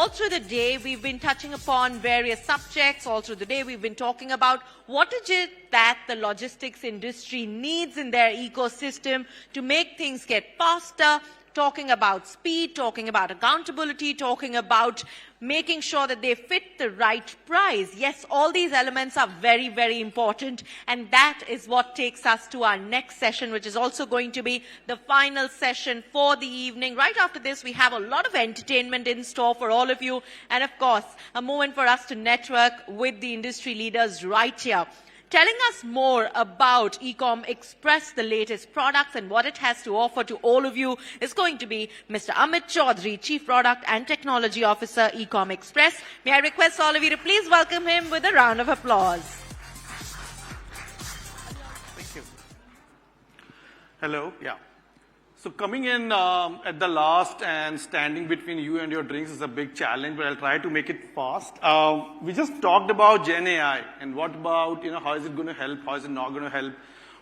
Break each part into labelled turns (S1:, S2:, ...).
S1: all through the day, we've been touching upon various subjects. All through the day, we've been talking about what is it that the logistics industry needs in their ecosystem to make things get faster, talking about speed, talking about accountability, talking about making sure that they fit the right price. Yes, all these elements are very, very important. And that is what takes us to our next session, which is also going to be the final session for the evening. Right after this, we have a lot of entertainment in store for all of you. And of course, a moment for us to network with the industry leaders right here. Telling us more about Ecom Express, the latest products and what it has to offer to all of you is going to be Mr. Amit Choudhary, Chief Product and Technology Officer, Ecom Express. May I request all of you to please welcome him with a round of applause.
S2: Thank you. Hello. Yeah. So coming in at the last and standing between you and your drinks is a big challenge, but I'll try to make it fast. We just talked about Gen AI and what about, how is it going to help? How is it not going to help?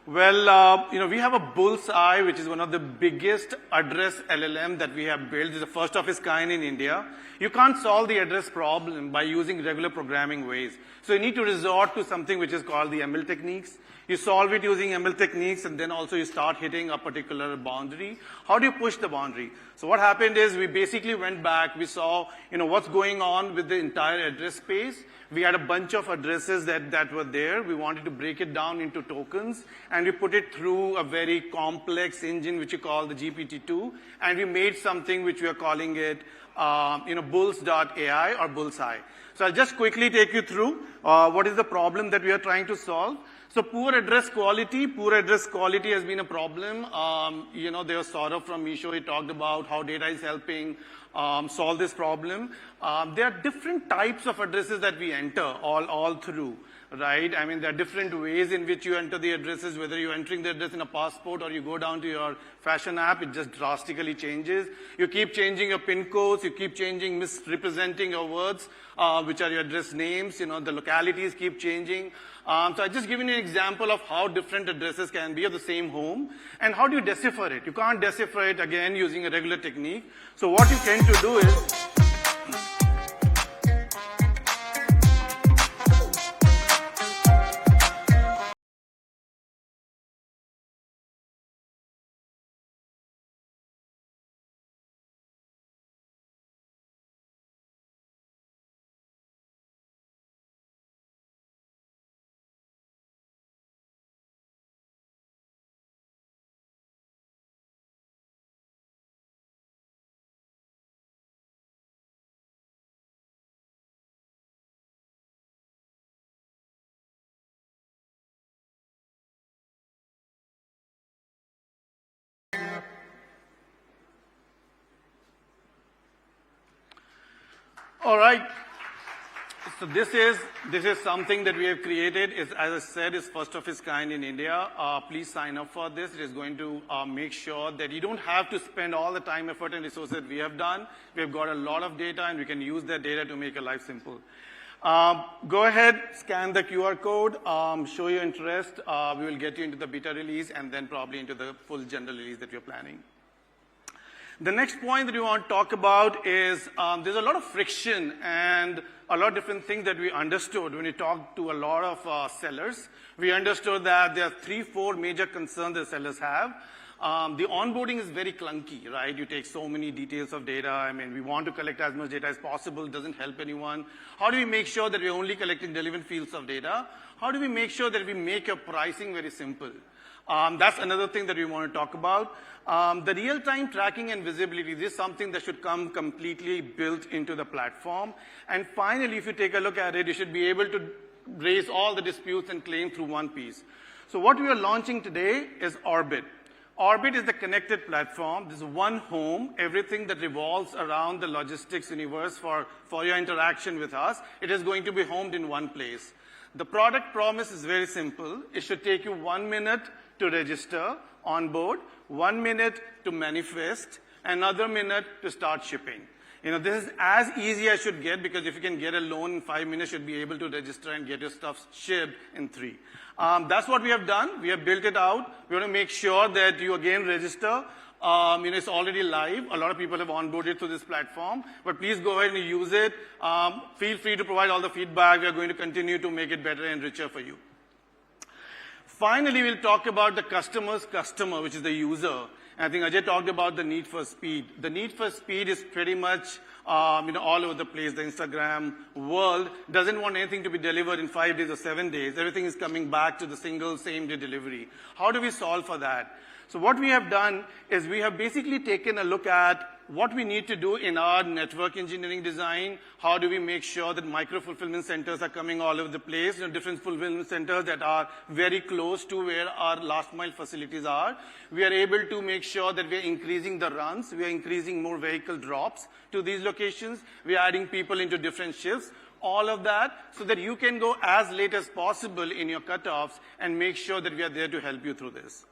S2: Well, we have a Bulls.AI, which is one of the biggest address LLM that we have built. It's the first of its kind in India. You can't solve the address problem by using regular programming ways. So you need to resort to something which is called the ML techniques. You solve it using ML techniques, and then also you start hitting a particular boundary. How do you push the boundary? So what happened is we basically went back. We saw, what's going on with the entire address space. We had a bunch of addresses that were there. We wanted to break it down into tokens, and we put it through a very complex engine, which we call the GPT-2, and we made something which we are calling it, Bulls.AI or Bulls.AI. So I'll just quickly take you through what is the problem that we are trying to solve. So poor address quality has been a problem. There was Saurabh from Misho, he talked about how data is helping solve this problem. There are different types of addresses that we enter all through, right? I mean, there are different ways in which you enter the addresses, whether you're entering the address in a passport or you go down to your fashion app, it just drastically changes. You keep changing your PIN codes, you keep changing, misrepresenting your words, which are your address names, the localities keep changing. So I just given you an example of how different addresses can be of the same home, and how do you decipher it? You can't decipher it again using a regular technique. So what you tend to do is, all right. So this is something that we have created. As I said, is first of its kind in India. Please sign up for this. It is going to make sure that you don't have to spend all the time, effort, and resources that we have done. We have got a lot of data, and we can use that data to make your life simple. Go ahead, scan the QR code, show your interest. We will get you into the beta release and then probably into the full general release that we're planning. The next point that we want to talk about is there's a lot of friction and a lot of different things that we understood when we talked to a lot of sellers. We understood that there are 3-4 major concerns that sellers have. The onboarding is very clunky, right? You take so many details of data. I mean, we want to collect as much data as possible. It doesn't help anyone. How do we make sure that we're only collecting relevant fields of data? How do we make sure that we make your pricing very simple? That's another thing that we want to talk about. The real-time tracking and visibility, this is something that should come completely built into the platform. And finally, if you take a look at it, you should be able to raise all the disputes and claims through one piece. So what we are launching today is Orbit. Orbit is the connected platform. This is one home, everything that revolves around the logistics universe for your interaction with us. It is going to be homed in one place. The product promise is very simple. It should take you 1 minute to register on board, 1 minute to manifest, another minute to start shipping. This is as easy as should get, because if you can get a loan in 5 minutes, you should be able to register and get your stuff shipped in 3. That's what we have done. We have built it out. We want to make sure that you again register. It's already live. A lot of people have onboarded through this platform, but please go ahead and use it. Feel free to provide all the feedback. We are going to continue to make it better and richer for you. Finally, we'll talk about the customer's customer, which is the user. And I think Ajay talked about the need for speed. The need for speed is pretty much all over the place. The Instagram world doesn't want anything to be delivered in 5 days or 7 days. Everything is coming back to the single same-day delivery. How do we solve for that? So what we have done is we have basically taken a look at what we need to do in our network engineering design. How do we make sure that micro-fulfillment centers are coming all over the place, different fulfillment centers that are very close to where our last-mile facilities are. We are able to make sure that we are increasing the runs. We are increasing more vehicle drops to these locations. We are adding people into different shifts. All of that so that you can go as late as possible in your cutoffs and make sure that we are there to help you through this.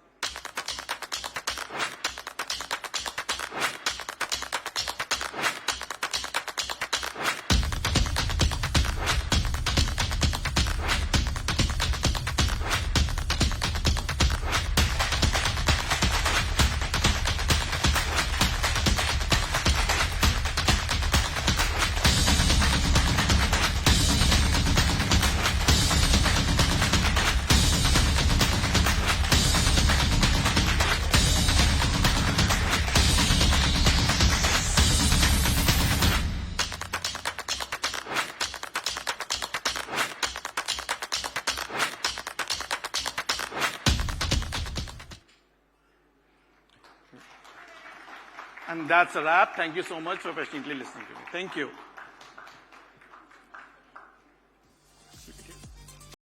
S2: And that's a wrap. Thank you so much for patiently listening to me. Thank you.